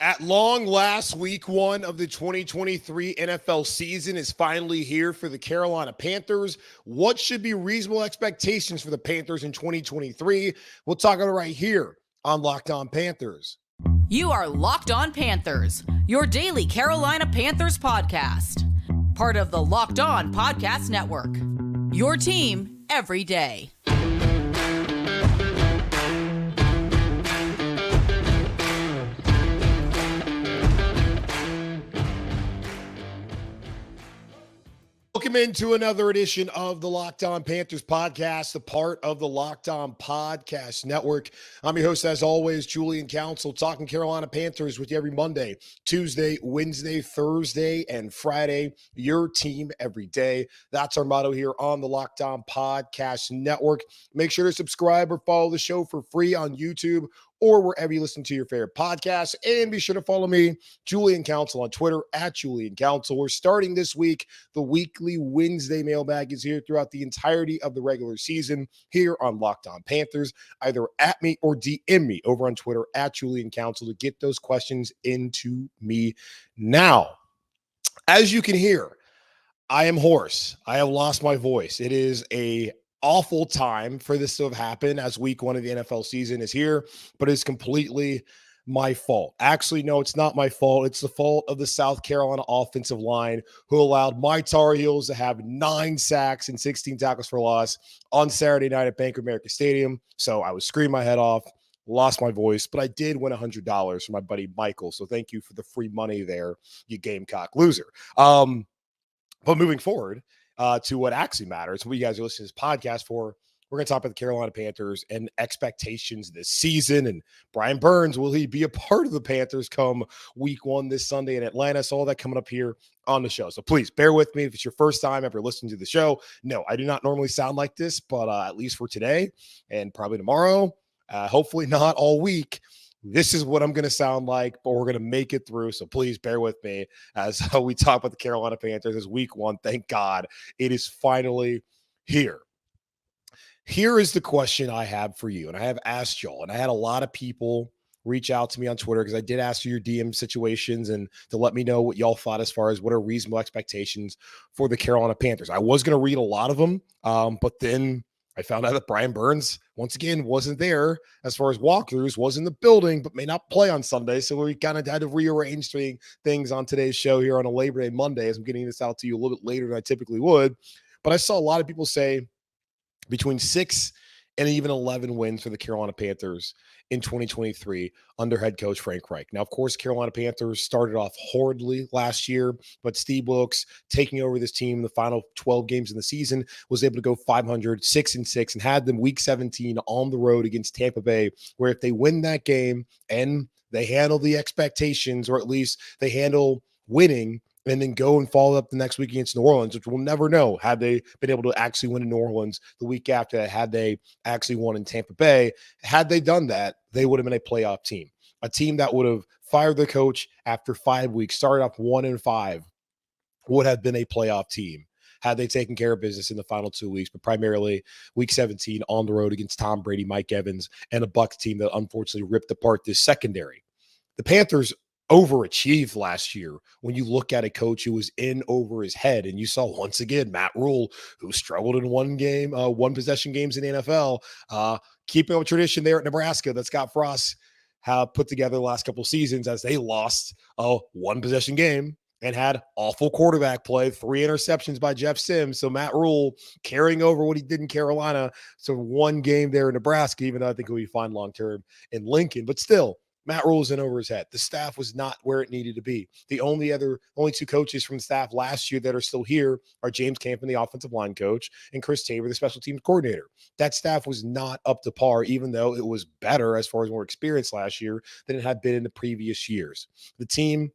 At long last, week one of the 2023 NFL season is finally here for the Carolina Panthers. What should be reasonable expectations for the Panthers in 2023? We'll talk about it right here on Locked On Panthers. You are Locked On Panthers, your daily Carolina Panthers podcast. Part of the Locked On Podcast Network. Your team every day. Welcome into another edition of the Locked On Panthers podcast, a part of the Locked On Podcast Network. I'm your host, as always, Julian Council, talking Carolina Panthers with you every Monday, Tuesday, Wednesday, Thursday, and Friday. Your team every day. That's our motto here on the Locked On Podcast Network. Make sure to subscribe or follow the show for free on YouTube or wherever you listen to your favorite podcasts. And be sure to follow me, Julian Council, on Twitter, at Julian Council. We're starting this week. The weekly Wednesday mailbag is here throughout the entirety of the regular season here on Locked On Panthers. Either at me or DM me over on Twitter, at Julian Council, to get those questions into me now. As you can hear, I am hoarse. I have lost my voice. It is a awful time for this to have happened as week one of the NFL season is here, but it's completely my fault. Actually, no, it's not my fault. It's the fault of the South Carolina offensive line, who allowed my Tar Heels to have 9 sacks and 16 tackles for loss on Saturday night at Bank of America Stadium. So I was screaming my head off, lost my voice, but I did win $100 from my buddy Michael. So thank you for the free money there, you Gamecock loser. But moving forward, to what actually matters, what you guys are listening to this podcast for, we're going to talk about the Carolina Panthers and expectations this season. And Brian Burns, will he be a part of the Panthers come week one this Sunday in Atlanta? So all that coming up here on the show. So please bear with me if it's your first time ever listening to the show. No, I do not normally sound like this, but at least for today and probably tomorrow, hopefully not all week, this is what I'm going to sound like, but we're going to make it through. So please bear with me as we talk about the Carolina Panthers as week one. Thank God it is finally here. Here is the question I have for you. And I have asked y'all, and I had a lot of people reach out to me on Twitter because I did ask you your DM situations and to let me know what y'all thought as far as what are reasonable expectations for the Carolina Panthers. I was going to read a lot of them, but then I found out that Brian Burns, once again, wasn't there as far as walkthroughs, was in the building, but may not play on Sunday. So we kind of had to rearrange things on today's show here on a Labor Day Monday, as I'm getting this out to you a little bit later than I typically would. But I saw a lot of people say between 6 and even 11 wins for the Carolina Panthers in 2023 under head coach Frank Reich. Now, of course, Carolina Panthers started off horridly last year, but Steve Wilkes, taking over this team in the final 12 games in the season, was able to go 500, 6-6, and had them week 17 on the road against Tampa Bay, where if they win that game and they handle the expectations, or at least they handle winning, and then go and follow up the next week against New Orleans, which we'll never know had they been able to actually win in New Orleans the week after that, had they actually won in Tampa Bay. Had they done that, they would have been a playoff team, a team that would have fired the coach after 5 weeks, started off 1-5, would have been a playoff team had they taken care of business in the final 2 weeks, but primarily week 17 on the road against Tom Brady, Mike Evans, and a Bucs team that unfortunately ripped apart this secondary. The Panthers overachieved last year when you look at a coach who was in over his head. And you saw once again Matt Rule, who struggled in one possession games in the NFL, keeping up a tradition there at Nebraska that Scott Frost have put together the last couple of seasons, as they lost a one possession game and had awful quarterback play, 3 interceptions by Jeff Sims. So Matt Rule carrying over what he did in Carolina. So one game there in Nebraska, even though I think he'll be fine long-term in Lincoln, but still, Matt Rule was in over his head. The staff was not where it needed to be. The only 2 coaches from the staff last year that are still here are James Campen, the offensive line coach, and Chris Tabor, the special teams coordinator. That staff was not up to par, even though it was better as far as more experience last year than it had been in the previous years. The team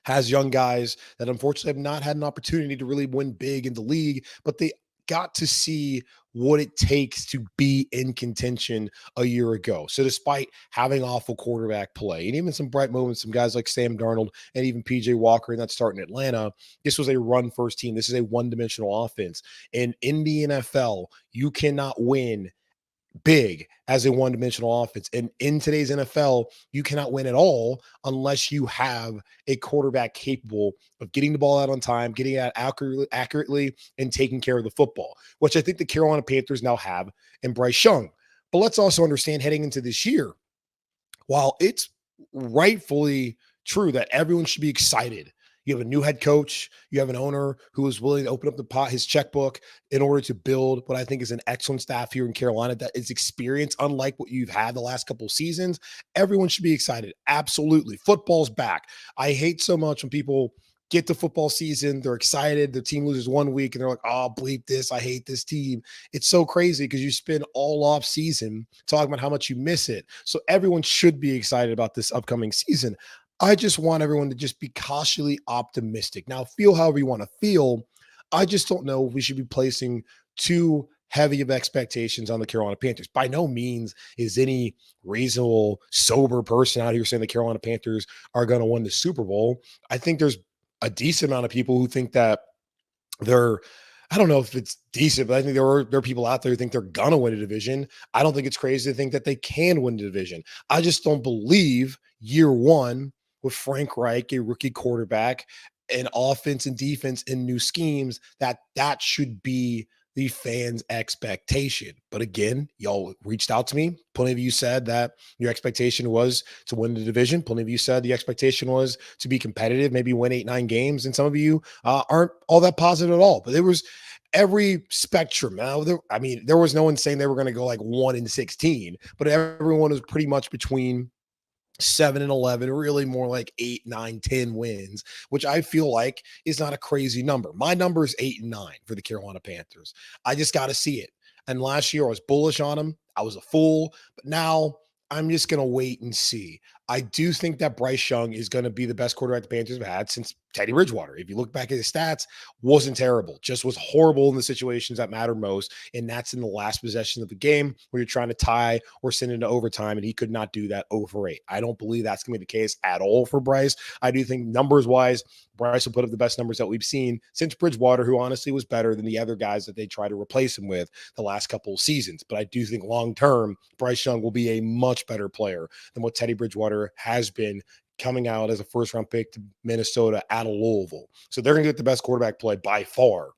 has young guys that unfortunately have not had an opportunity to really win big in the league, but they got to see what it takes to be in contention a year ago. So despite having awful quarterback play and even some bright moments, some guys like Sam Darnold and even PJ Walker in that start in Atlanta, this was a run first team. This is a one-dimensional offense. And in the NFL, you cannot win big as a one-dimensional offense. And in today's NFL, you cannot win at all unless you have a quarterback capable of getting the ball out on time, getting it out accurately, and taking care of the football, which I think the Carolina Panthers now have in Bryce Young. But let's also understand heading into this year, while it's rightfully true that everyone should be excited. You have a new head coach. You have an owner who is willing to open up his checkbook in order to build what I think is an excellent staff here in Carolina that is experienced, unlike what you've had the last couple of seasons. Everyone should be excited. Absolutely. Football's back. I hate so much when people get to football season, they're excited, the team loses 1 week, and they're like, oh, bleep this, I hate this team. It's so crazy because you spend all off season talking about how much you miss it. So everyone should be excited about this upcoming season. I just want everyone to just be cautiously optimistic. Now, feel however you want to feel. I just don't know if we should be placing too heavy of expectations on the Carolina Panthers. By no means is any reasonable, sober person out here saying the Carolina Panthers are going to win the Super Bowl. I think there's a decent amount of people who think that they're, I don't know if it's decent, but I think there are people out there who think they're going to win a division. I don't think it's crazy to think that they can win the division. I just don't believe year one with Frank Reich, a rookie quarterback, and offense and defense and new schemes, that should be the fans' expectation. But again, y'all reached out to me. Plenty of you said that your expectation was to win the division. Plenty of you said the expectation was to be competitive, maybe win 8-9 games. And some of you aren't all that positive at all. But there was every spectrum. Now, there was no one saying they were going to go like 1-16, but everyone was pretty much between 7-11, really more like 8, 9, 10 wins, which I feel like is not a crazy number. My number is 8-9 for the Carolina Panthers. I just got to see it. And last year I was bullish on them. I was a fool, but now I'm just going to wait and see. I do think that Bryce Young is going to be the best quarterback the Panthers have had since Teddy Bridgewater. If you look back at his stats, wasn't terrible, just was horrible in the situations that matter most. And that's in the last possession of the game where you're trying to tie or send into overtime. And he could not do that over 8. I don't believe that's going to be the case at all for Bryce. I do think numbers wise, Bryce will put up the best numbers that we've seen since Bridgewater, who honestly was better than the other guys that they tried to replace him with the last couple of seasons. But I do think long term, Bryce Young will be a much better player than what Teddy Bridgewater has been coming out as a first-round pick to Minnesota out of Louisville. So they're going to get the best quarterback play by far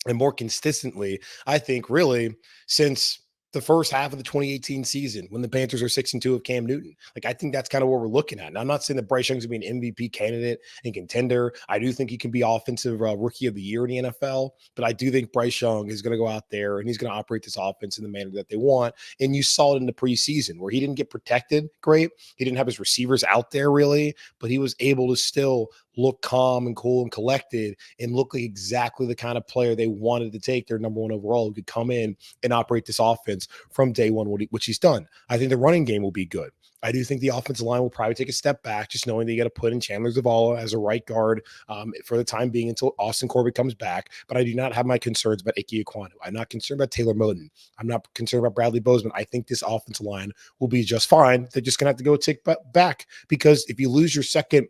and more consistently, I think, really, since the first half of the 2018 season when the Panthers are 6-2 of Cam Newton. Like, I think that's kind of what we're looking at. Now, I'm not saying that Bryce Young's going to be an MVP candidate and contender. I do think he can be offensive rookie of the year in the NFL, but I do think Bryce Young is going to go out there and he's going to operate this offense in the manner that they want. And you saw it in the preseason where he didn't get protected great. He didn't have his receivers out there really, but he was able to still look calm and cool and collected and look like exactly the kind of player they wanted to take their number 1 overall, who could come in and operate this offense from day one, which he's done. I think the running game will be good. I do think the offensive line will probably take a step back, just knowing that you got to put in Chandler Zavala as a right guard for the time being until Austin Corbett comes back. But I do not have my concerns about Ike Ekwonu. I'm not concerned about Taylor Moton. I'm not concerned about Bradley Bozeman. I think this offensive line will be just fine. They're just going to have to go tick back, because if you lose your second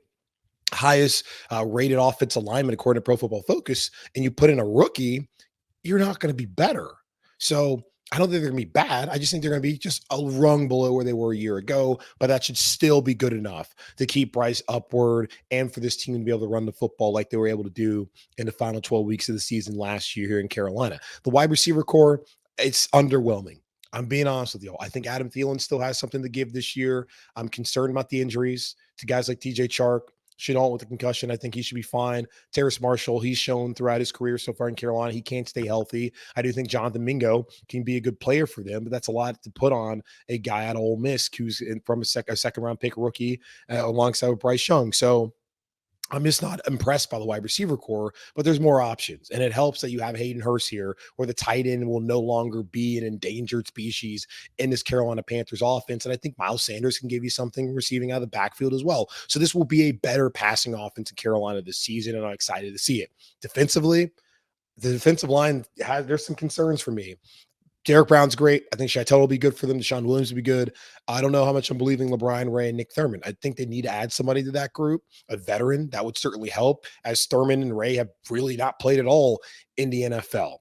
highest rated offensive lineman according to Pro Football Focus and you put in a rookie, you're not going to be better. So I don't think they're going to be bad. I just think they're going to be just a rung below where they were a year ago, but that should still be good enough to keep Bryce upward and for this team to be able to run the football like they were able to do in the final 12 weeks of the season last year here in Carolina. The wide receiver core, it's underwhelming. I'm being honest with you. I think Adam Thielen still has something to give this year. I'm concerned about the injuries to guys like TJ Chark. Chenault with the concussion, I think he should be fine. Terrace Marshall, he's shown throughout his career so far in Carolina, he can't stay healthy. I do think Jonathan Mingo can be a good player for them, but that's a lot to put on a guy out of Ole Miss who's from a second round pick rookie alongside with Bryce Young. So I'm just not impressed by the wide receiver core, but there's more options. And it helps that you have Hayden Hurst here, where the tight end will no longer be an endangered species in this Carolina Panthers offense. And I think Miles Sanders can give you something receiving out of the backfield as well. So this will be a better passing offense in Carolina this season, and I'm excited to see it. Defensively, the defensive line there's some concerns for me. Derek Brown's great. I think Chateau will be good for them. Deshaun Williams will be good. I don't know how much I'm believing LeBron, Ray, and Nick Thurman. I think they need to add somebody to that group, a veteran. That would certainly help, as Thurman and Ray have really not played at all in the NFL.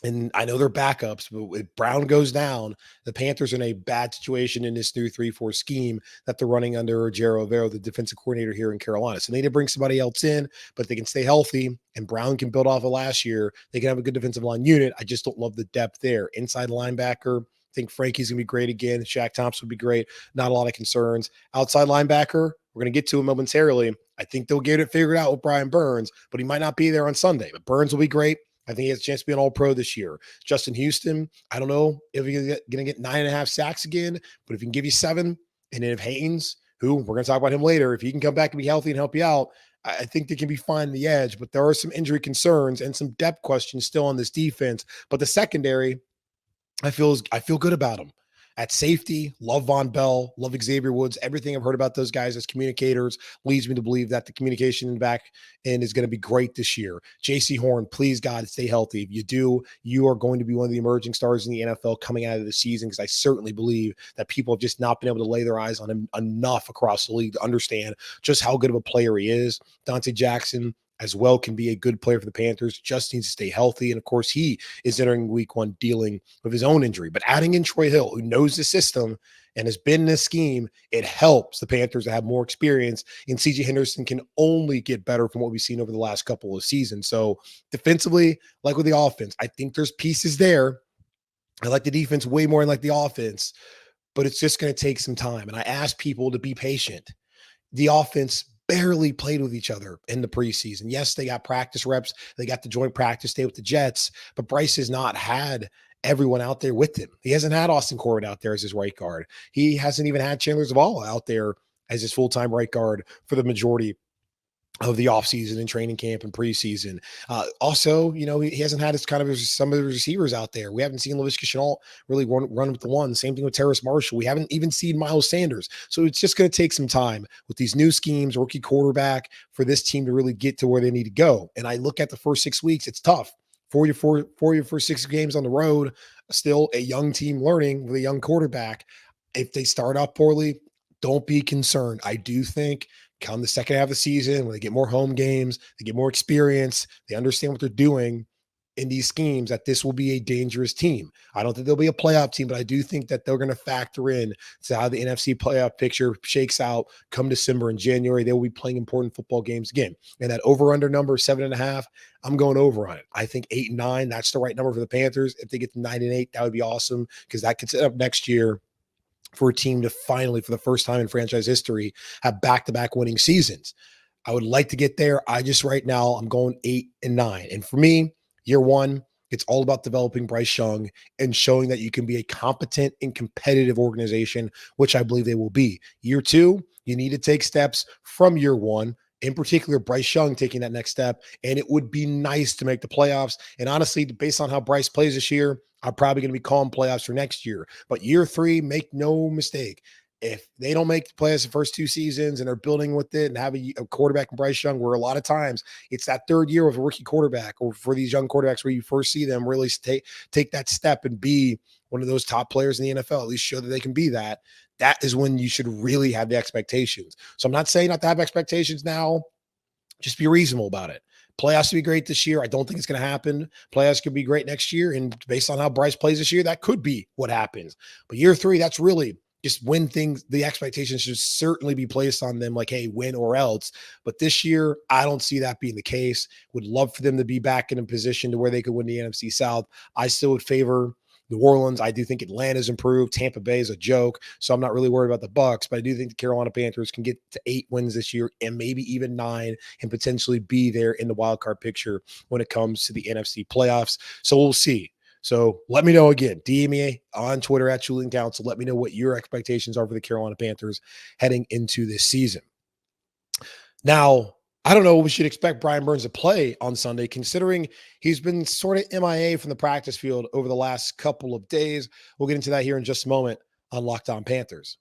And I know they're backups, but if Brown goes down, the Panthers are in a bad situation in this new 3-4 scheme that they're running under Jero Vero, the defensive coordinator here in Carolina. So they need to bring somebody else in, but they can stay healthy and Brown can build off of last year. They can have a good defensive line unit. I just don't love the depth there. Inside linebacker, I think Frankie's going to be great again. Shaq Thompson would be great. Not a lot of concerns. Outside linebacker, we're going to get to him momentarily. I think they'll get it figured out with Brian Burns, but he might not be there on Sunday. But Burns will be great. I think he has a chance to be an all-pro this year. Justin Houston, I don't know if he's going to get 9.5 sacks again, but if he can give you 7, and then if Haynes, who we're going to talk about him later, if he can come back and be healthy and help you out, I think they can be fine in the edge. But there are some injury concerns and some depth questions still on this defense. But the secondary, I feel good about them. At safety, love Von Bell, love Xavier Woods. Everything I've heard about those guys as communicators leads me to believe that the communication in the back end is going to be great this year. JC Horn, please, God, stay healthy. If you do, you are going to be one of the emerging stars in the NFL coming out of the season, because I certainly believe that people have just not been able to lay their eyes on him enough across the league to understand just how good of a player he is. Dante Jackson as well can be a good player for the Panthers, just needs to stay healthy. And of course, he is entering week 1 dealing with his own injury. But adding in Troy Hill, who knows the system and has been in this scheme, it helps the Panthers to have more experience. And CJ Henderson can only get better from what we've seen over the last couple of seasons. So defensively, like with the offense, I think there's pieces there. I like the defense way more than like the offense, but it's just going to take some time. And I ask people to be patient. The offense barely played with each other in the preseason. Yes, they got practice reps. They got the joint practice day with the Jets, but Bryce has not had everyone out there with him. He hasn't had Austin Corbett out there as his right guard. He hasn't even had Chandler Zavala out there as his full-time right guard for the majority of the offseason and training camp and preseason. Also, he hasn't had some of the receivers out there. We haven't seen Laviska Shenault really run with the one. Same thing with Terrace Marshall. We haven't even seen Miles Sanders. So it's just going to take some time with these new schemes, rookie quarterback, for this team to really get to where they need to go. And I look at the first 6 weeks, it's tough. 4 your first 6 games on the road, still a young team learning with a young quarterback. If they start out poorly, don't be concerned. I do think come the second half of the season, when they get more home games, they get more experience, they understand what they're doing in these schemes, that this will be a dangerous team. I don't think they'll be a playoff team, but I do think that they're going to factor in to how the NFC playoff picture shakes out come December and January. They will be playing important football games again. And that over-under number 7.5, I'm going over on it. I think 8-9, that's the right number for the Panthers. If they get to 9-8, that would be awesome, because that could set up next year for a team to finally, for the first time in franchise history, have back-to-back winning seasons. I would like to get there. Right now, I'm going 8-9. And for me, year 1, it's all about developing Bryce Young and showing that you can be a competent and competitive organization, which I believe they will be. Year 2, you need to take steps from year 1, in particular, Bryce Young taking that next step. And it would be nice to make the playoffs. And honestly, based on how Bryce plays this year, I'm probably going to be calling playoffs for next year. But year 3, make no mistake, if they don't make the playoffs the first 2 seasons and they're building with it and have a quarterback in Bryce Young, where a lot of times it's that third year of a rookie quarterback, or for these young quarterbacks where you first see them really take that step and be one of those top players in the NFL, at least show that they can be that. That is when you should really have the expectations. So I'm not saying not to have expectations now. Just be reasonable about it. Playoffs to be great this year. I don't think it's going to happen. Playoffs could be great next year. And based on how Bryce plays this year, that could be what happens. But year 3, that's really just when the expectations should certainly be placed on them, like, hey, win or else. But this year, I don't see that being the case. Would love for them to be back in a position to where they could win the NFC South. I still would favor New Orleans. I do think Atlanta's improved. Tampa Bay is a joke, so I'm not really worried about the Bucs, but I do think the Carolina Panthers can get to 8 wins this year and maybe even 9 and potentially be there in the wild card picture when it comes to the NFC playoffs. So we'll see. So let me know again. DM me on Twitter at Julian Council. Let me know what your expectations are for the Carolina Panthers heading into this season. Now, I don't know what we should expect Brian Burns to play on Sunday, considering he's been sort of MIA from the practice field over the last couple of days. We'll get into that here in just a moment on Locked On Panthers.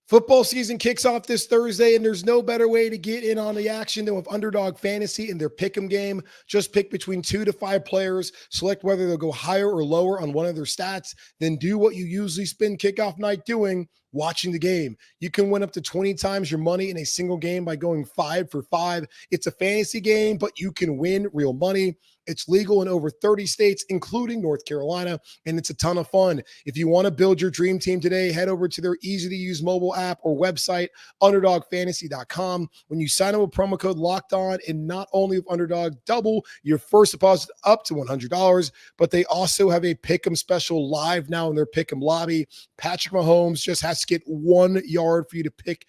Football season kicks off this Thursday, and there's no better way to get in on the action than with Underdog Fantasy and their Pick'em game. Just pick between 2 to 5 players, select whether they'll go higher or lower on one of their stats, then do what you usually spend kickoff night doing, watching the game. You can win up to 20 times your money in a single game by going 5 for 5. It's a fantasy game, but you can win real money. It's legal in over 30 states, including North Carolina, and it's a ton of fun. If you want to build your dream team today, head over to their easy-to-use mobile app or website, underdogfantasy.com. When you sign up with promo code LOCKEDON, and not only with Underdog, double your first deposit up to $100, but they also have a Pick'em special live now in their Pick'em lobby. Patrick Mahomes just has to get 1 yard for you to pick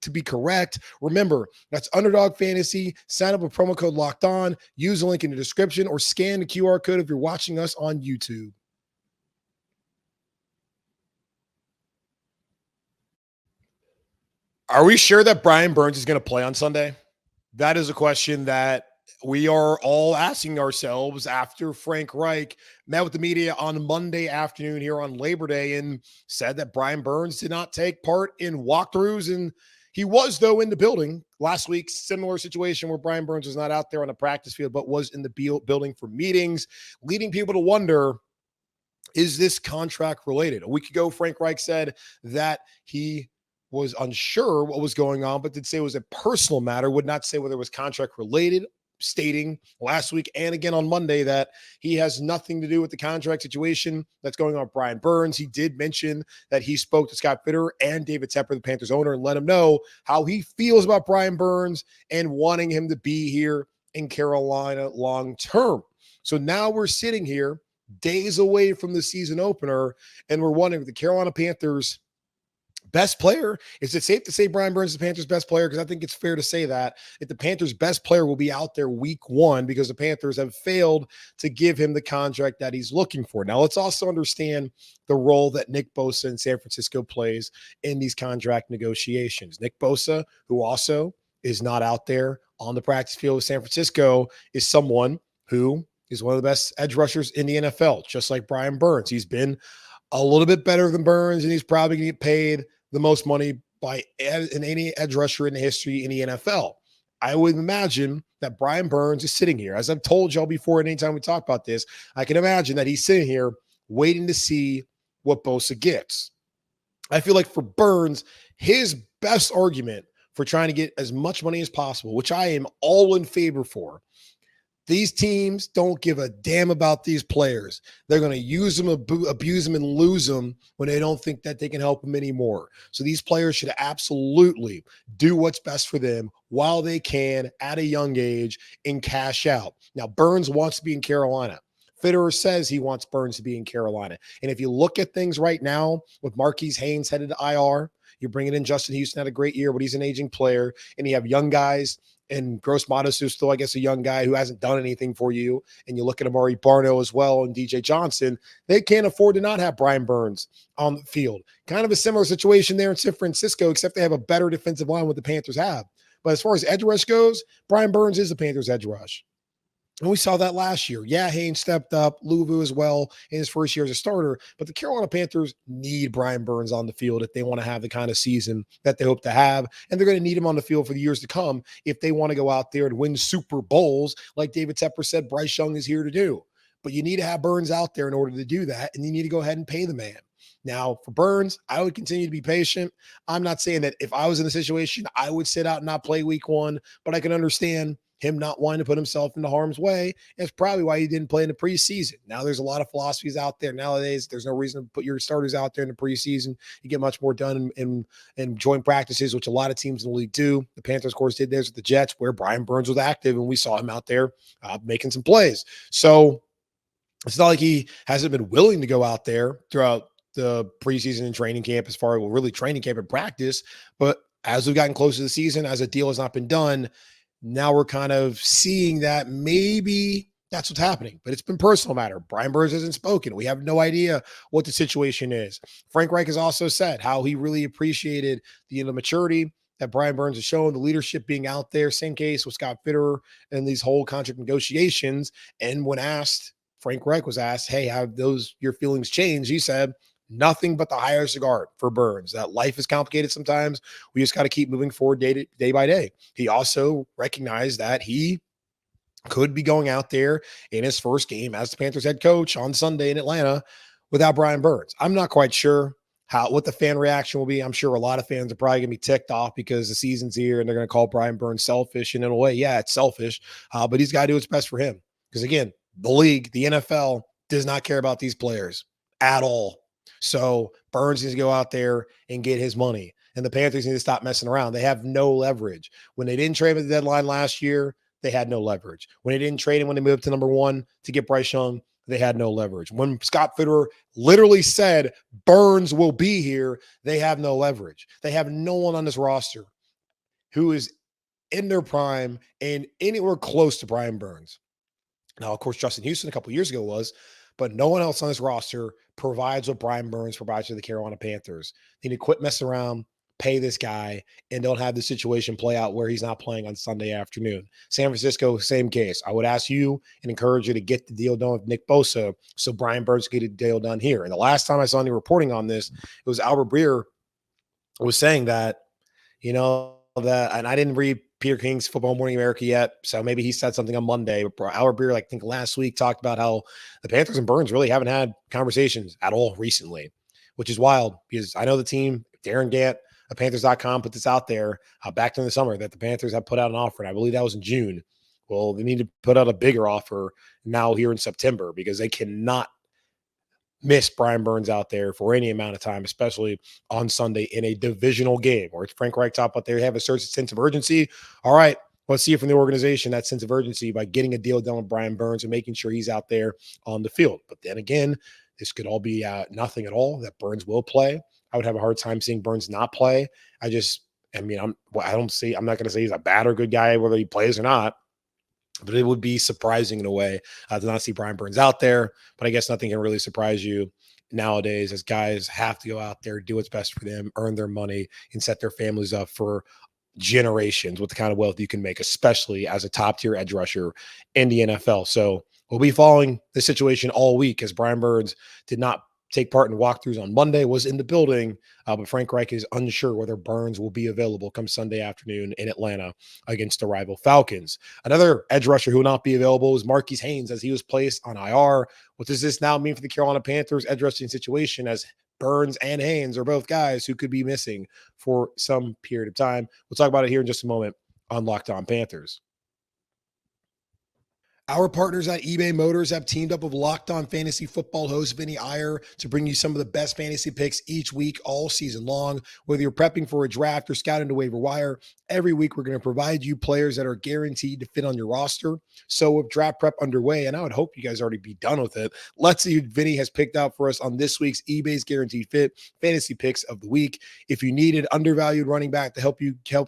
to be correct. Remember, that's Underdog Fantasy. Sign up with promo code Locked On. Use the link in the description or scan the QR code if you're watching us on YouTube. Are we sure that Brian Burns is going to play on Sunday? That is a question that we are all asking ourselves after Frank Reich met with the media on Monday afternoon here on Labor Day and said that Brian Burns did not take part in walkthroughs. And he was, though, in the building last week. Similar situation where Brian Burns was not out there on the practice field, but was in the building for meetings, leading people to wonder, is this contract related? A week ago, Frank Reich said that he was unsure what was going on, but did say it was a personal matter, would not say whether it was contract related, stating last week and again on Monday that he has nothing to do with the contract situation that's going on with Brian Burns. He did mention that he spoke to Scott Fitterer and David Tepper, the Panthers owner, and let him know how he feels about Brian Burns and wanting him to be here in Carolina long term. So now we're sitting here days away from the season opener, and we're wondering if the Carolina Panthers best player, is it safe to say Brian Burns is the Panthers' best player? Because I think it's fair to say that if the Panthers' best player will be out there week 1 because the Panthers have failed to give him the contract that he's looking for. Now, let's also understand the role that Nick Bosa in San Francisco plays in these contract negotiations. Nick Bosa, who also is not out there on the practice field with San Francisco, is someone who is one of the best edge rushers in the NFL, just like Brian Burns. He's been a little bit better than Burns, and he's probably going to get paid the most money by any edge rusher in the history in the NFL. I would imagine that Brian Burns is sitting here. As I've told y'all before, anytime we talk about this, I can imagine that he's sitting here waiting to see what Bosa gets. I feel like for Burns, his best argument for trying to get as much money as possible, which I am all in favor for, these teams don't give a damn about these players. They're going to use them, abuse them, and lose them when they don't think that they can help them anymore. So these players should absolutely do what's best for them while they can at a young age and cash out. Now, Burns wants to be in Carolina. Fitterer says he wants Burns to be in Carolina. And if you look at things right now with Marquise Haynes headed to IR, you're bringing in Justin Houston, had a great year, but he's an aging player, and you have young guys. And Gross Modest is still, I guess, a young guy who hasn't done anything for you. And you look at Amari Barno as well and DJ Johnson. They can't afford to not have Brian Burns on the field. Kind of a similar situation there in San Francisco, except they have a better defensive line what the Panthers have. But as far as edge rush goes, Brian Burns is the Panthers' edge rush. And we saw that last year. Yeah, Haynes stepped up, Luvu as well in his first year as a starter. But the Carolina Panthers need Brian Burns on the field if they want to have the kind of season that they hope to have. And they're going to need him on the field for the years to come if they want to go out there and win Super Bowls like David Tepper said Bryce Young is here to do. But you need to have Burns out there in order to do that, and you need to go ahead and pay the man. Now, for Burns, I would continue to be patient. I'm not saying that if I was in the situation, I would sit out and not play week 1, but I can understand him not wanting to put himself into harm's way. That's probably why he didn't play in the preseason. Now there's a lot of philosophies out there nowadays. There's no reason to put your starters out there in the preseason. You get much more done in joint practices, which a lot of teams in the league do. The Panthers, of course, did theirs with the Jets, where Brian Burns was active, and we saw him out there making some plays. So it's not like he hasn't been willing to go out there throughout the preseason and training camp, as far as really training camp and practice. But as we've gotten close to the season, as a deal has not been done, now we're kind of seeing that maybe that's what's happening, but it's been personal matter. Brian Burns hasn't spoken. We have no idea what the situation is. Frank Reich has also said how he really appreciated the maturity that Brian Burns has shown, the leadership being out there. Same case with Scott Fitterer and these whole contract negotiations. And when asked, Frank Reich was asked, hey, have those your feelings changed? He said, nothing but the highest regard for Burns, that life is complicated sometimes. We just got to keep moving forward day by day. He also recognized that he could be going out there in his first game as the Panthers head coach on Sunday in Atlanta without Brian Burns. I'm not quite sure what the fan reaction will be. I'm sure a lot of fans are probably going to be ticked off because the season's here and they're going to call Brian Burns selfish. And in a way, yeah, it's selfish, but he's got to do what's best for him. Because again, the league, the NFL does not care about these players at all. So Burns needs to go out there and get his money. And the Panthers need to stop messing around. They have no leverage. When they didn't trade him at the deadline last year, they had no leverage. When they didn't trade him when they moved to number 1 to get Bryce Young, they had no leverage. When Scott Fitterer literally said Burns will be here, they have no leverage. They have no one on this roster who is in their prime and anywhere close to Brian Burns. Now, of course, Justin Houston a couple years ago was, but no one else on this roster provides what Brian Burns provides to the Carolina Panthers. They need to quit messing around, pay this guy, and don't have the situation play out where he's not playing on Sunday afternoon. San Francisco, same case. I would ask you and encourage you to get the deal done with Nick Bosa so Brian Burns can get a deal done here. And the last time I saw any reporting on this, it was Albert Breer was saying that, that, and I didn't read Peter King's Football Morning America yet, so maybe he said something on Monday. But Albert Breer, I think last week, talked about how the Panthers and Burns really haven't had conversations at all recently, which is wild because I know the team, Darren Gant, Panthers.com put this out there back in the summer that the Panthers have put out an offer, and I believe that was in June. Well, they need to put out a bigger offer now here in September because they cannot miss Brian Burns out there for any amount of time, especially on Sunday in a divisional game where it's Frank Reich top, but they have a certain sense of urgency. All right, let's see it from the organization, that sense of urgency by getting a deal done with Brian Burns and making sure he's out there on the field. But then again, this could all be nothing at all, that Burns will play. I would have a hard time seeing Burns not play. I'm not going to say he's a bad or good guy, whether he plays or not, but it would be surprising in a way to not see Brian Burns out there. But I guess nothing can really surprise you nowadays as guys have to go out there, do what's best for them, earn their money, and set their families up for generations with the kind of wealth you can make, especially as a top-tier edge rusher in the NFL. So we'll be following the situation all week as Brian Burns did not take part in walkthroughs on Monday, was in the building, but Frank Reich is unsure whether Burns will be available come Sunday afternoon in Atlanta against the rival Falcons. Another edge rusher who will not be available is Marquise Haynes as he was placed on IR. What does this now mean for the Carolina Panthers edge rushing situation as Burns and Haynes are both guys who could be missing for some period of time? We'll talk about it here in just a moment on Locked On Panthers. Our partners at eBay Motors have teamed up with Locked On Fantasy Football host Vinny Iyer to bring you some of the best fantasy picks each week, all season long. Whether you're prepping for a draft or scouting to waiver wire, every week we're going to provide you players that are guaranteed to fit on your roster. So with draft prep underway, and I would hope you guys already be done with it, let's see what Vinny has picked out for us on this week's eBay's Guaranteed Fit Fantasy Picks of the Week. If you needed undervalued running back to help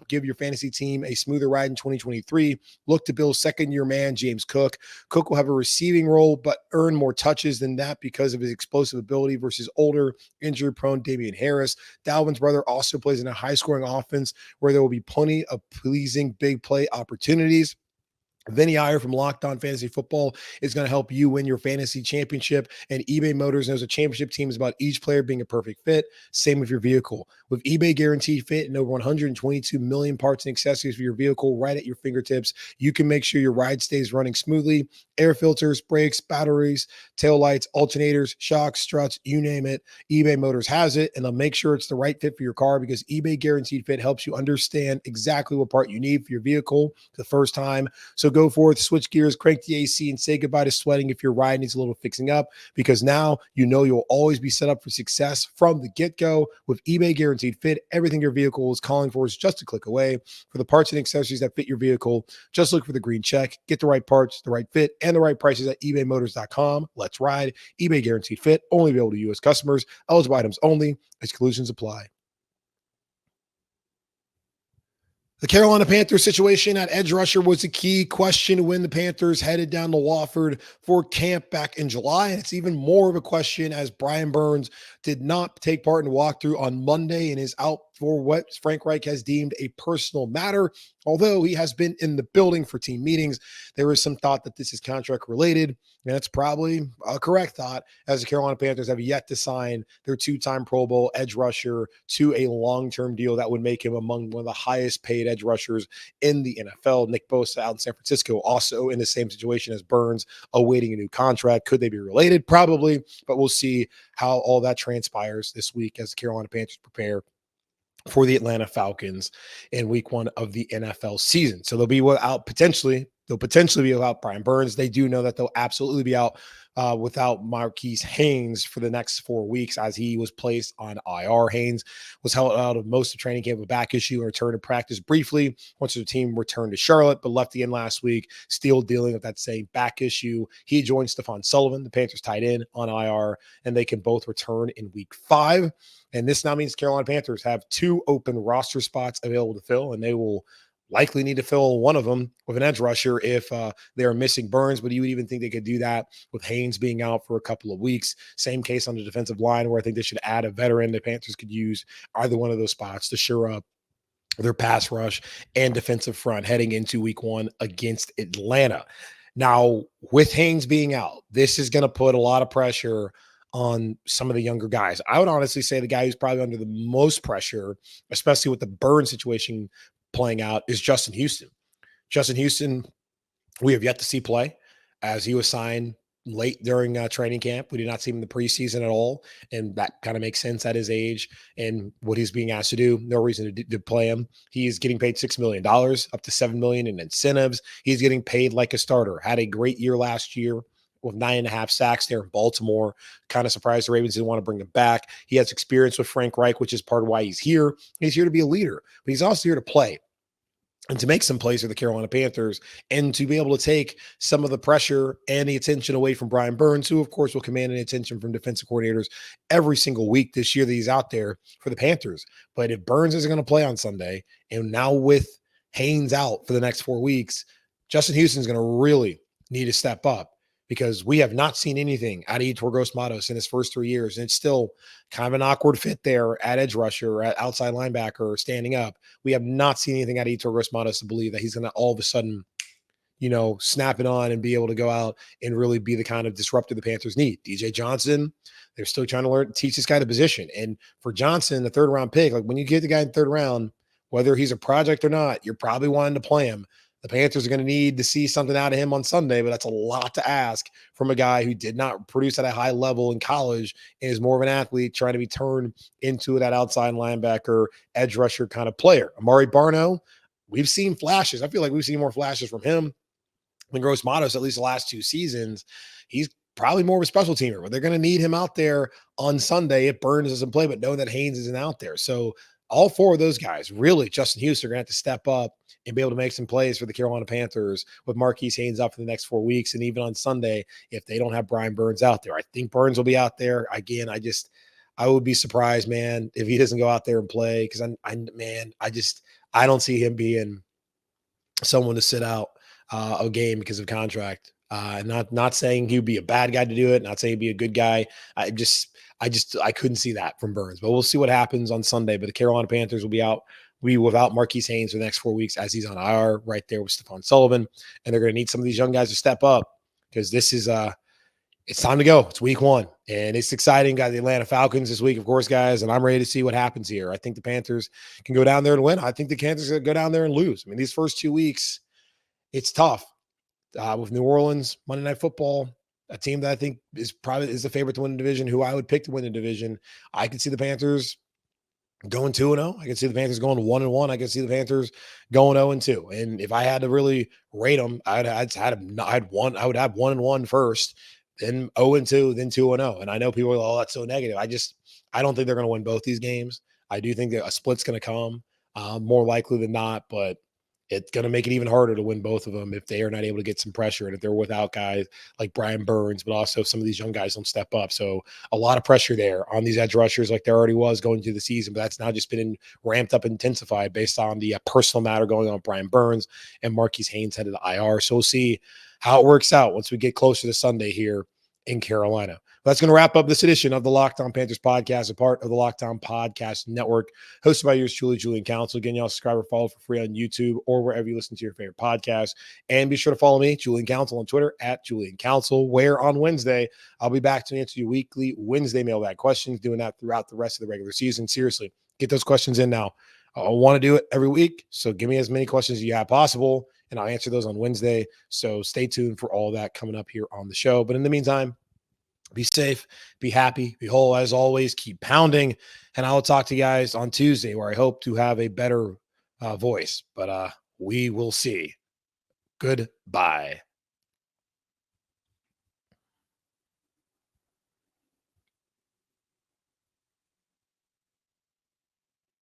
give your fantasy team a smoother ride in 2023, look to Bill's second-year man, James Cook. Cook will have a receiving role, but earn more touches than that because of his explosive ability versus older, injury-prone Damian Harris. Dalvin's brother also plays in a high-scoring offense where there will be plenty of pleasing big play opportunities. Vinny Iyer from Locked On Fantasy Football is going to help you win your fantasy championship, and eBay Motors knows a championship team is about each player being a perfect fit. Same with your vehicle. With eBay Guaranteed Fit and over 122 million parts and accessories for your vehicle right at your fingertips, you can make sure your ride stays running smoothly. Air filters, brakes, batteries, tail lights, alternators, shocks, struts, you name it. eBay Motors has it, and they'll make sure it's the right fit for your car because eBay Guaranteed Fit helps you understand exactly what part you need for your vehicle the first time. So go forth, switch gears, crank the AC, and say goodbye to sweating if your ride needs a little fixing up, because now you know you'll always be set up for success from the get-go. With eBay Guaranteed Fit, everything your vehicle is calling for is just a click away. For the parts and accessories that fit your vehicle, just look for the green check. Get the right parts, the right fit, and the right prices at ebaymotors.com. Let's ride. eBay Guaranteed Fit, only available to U.S. customers. Eligible items only. Exclusions apply. The Carolina Panthers situation at edge rusher was a key question when the Panthers headed down to Wofford for camp back in July. And it's even more of a question as Brian Burns did not take part in a walkthrough on Monday and is out for what Frank Reich has deemed a personal matter. Although he has been in the building for team meetings, there is some thought that this is contract related, and it's probably a correct thought, as the Carolina Panthers have yet to sign their two-time Pro Bowl edge rusher to a long-term deal that would make him among one of the highest paid edge rushers in the NFL. Nick Bosa out in San Francisco, also in the same situation as Burns, awaiting a new contract. Could they be related? Probably, but we'll see how all that transpires this week as the Carolina Panthers prepare for the Atlanta Falcons in week 1 of the NFL season. So they'll be potentially be without Brian Burns. They do know that they'll absolutely be out without Marquise Haynes for the next 4 weeks, as he was placed on IR. Haynes was held out of most of training camp with a back issue and returned to practice briefly once the team returned to Charlotte, but left again last week, still dealing with that same back issue. He joined Stephon Sullivan, the Panthers tight end, on IR, and they can both return in week 5. And this now means Carolina Panthers have 2 open roster spots available to fill, and they will likely need to fill one of them with an edge rusher if they're missing Burns, but you would even think they could do that with Haynes being out for a couple of weeks. Same case on the defensive line, where I think they should add a veteran. The Panthers could use either one of those spots to shore up their pass rush and defensive front heading into week 1 against Atlanta. Now, with Haynes being out, this is going to put a lot of pressure on some of the younger guys. I would honestly say the guy who's probably under the most pressure, especially with the Burns situation playing out, is Justin Houston. Justin Houston, we have yet to see play, as he was signed late during training camp. We did not see him in the preseason at all, and that kind of makes sense at his age and what he's being asked to do. No reason to play him. He's getting paid $6 million, up to $7 million in incentives. He's getting paid like a starter. Had a great year last year with 9.5 sacks there in Baltimore. Kind of surprised the Ravens didn't want to bring him back. He has experience with Frank Reich, which is part of why he's here. He's here to be a leader, but he's also here to play and to make some plays for the Carolina Panthers, and to be able to take some of the pressure and the attention away from Brian Burns, who, of course, will command any attention from defensive coordinators every single week this year that he's out there for the Panthers. But if Burns isn't going to play on Sunday, and now with Haynes out for the next 4 weeks, Justin Houston's going to really need to step up, because we have not seen anything out of Yetur Gross-Matos in his first 3 years. And it's still kind of an awkward fit there at edge rusher, at outside linebacker, standing up. We have not seen anything out of Yetur Gross-Matos to believe that he's going to all of a sudden, snap it on and be able to go out and really be the kind of disruptor the Panthers need. DJ Johnson, they're still trying to teach this guy the position. And for Johnson, the 3rd round pick, like when you get the guy in the 3rd round, whether he's a project or not, you're probably wanting to play him. The Panthers are going to need to see something out of him on Sunday, but that's a lot to ask from a guy who did not produce at a high level in college and is more of an athlete trying to be turned into that outside linebacker, edge rusher kind of player. Amari Barno, we've seen flashes. I feel like we've seen more flashes from him than Gross-Matos, at least the last 2 seasons. He's probably more of a special teamer, but they're going to need him out there on Sunday if Burns doesn't play, but knowing that Haynes isn't out there. So all 4 of those guys, really, Justin Houston, are going to have to step up and be able to make some plays for the Carolina Panthers with Marquise Haynes out for the next 4 weeks. And even on Sunday, if they don't have Brian Burns out there, I think Burns will be out there. Again, I would be surprised, man, if he doesn't go out there and play, because I don't see him being someone to sit out a game because of contract. Not saying he would be a bad guy to do it, not saying he'd be a good guy. I couldn't see that from Burns, but we'll see what happens on Sunday. But the Carolina Panthers will be out. We without Marquise Haynes for the next 4 weeks, as he's on IR right there with Stephon Sullivan. And they're going to need some of these young guys to step up, because this is it's time to go. It's week 1, and it's exciting. Got the Atlanta Falcons this week, of course, guys, and I'm ready to see what happens here. I think the Panthers can go down there and win. I think the Panthers are going to go down there and lose. I mean, these first 2 weeks, it's tough. With New Orleans, Monday Night Football, a team that I think is the favorite to win the division, who I would pick to win the division. I could see the Panthers going 2-0. I can see the Panthers going 1-1. I can see the Panthers going 0-2. And if I had to really rate them, I would have 1-1 first, then 0-2, then 2-0. And I know people are like, oh, that's so negative. I don't think they're going to win both these games. I do think that a split's going to come, more likely than not, but it's going to make it even harder to win both of them if they are not able to get some pressure, and if they're without guys like Brian Burns, but also some of these young guys don't step up. So a lot of pressure there on these edge rushers, like there already was going through the season, but that's now just been ramped up and intensified based on the personal matter going on with Brian Burns and Marquise Haynes headed to IR. So we'll see how it works out once we get closer to Sunday here in Carolina. That's going to wrap up this edition of the Locked On Panthers podcast, a part of the Locked On Podcast Network, hosted by yours truly, Julian Council. Again, y'all subscribe or follow for free on YouTube or wherever you listen to your favorite podcast. And be sure to follow me, Julian Council, on Twitter at Julian Council, where on Wednesday, I'll be back to answer your weekly Wednesday mailbag questions, doing that throughout the rest of the regular season. Seriously, get those questions in now. I want to do it every week, so give me as many questions as you have possible, and I'll answer those on Wednesday. So stay tuned for all that coming up here on the show. But in the meantime, be safe, be happy, be whole. As always, keep pounding. And I will talk to you guys on Tuesday, where I hope to have a better voice. But we will see. Goodbye.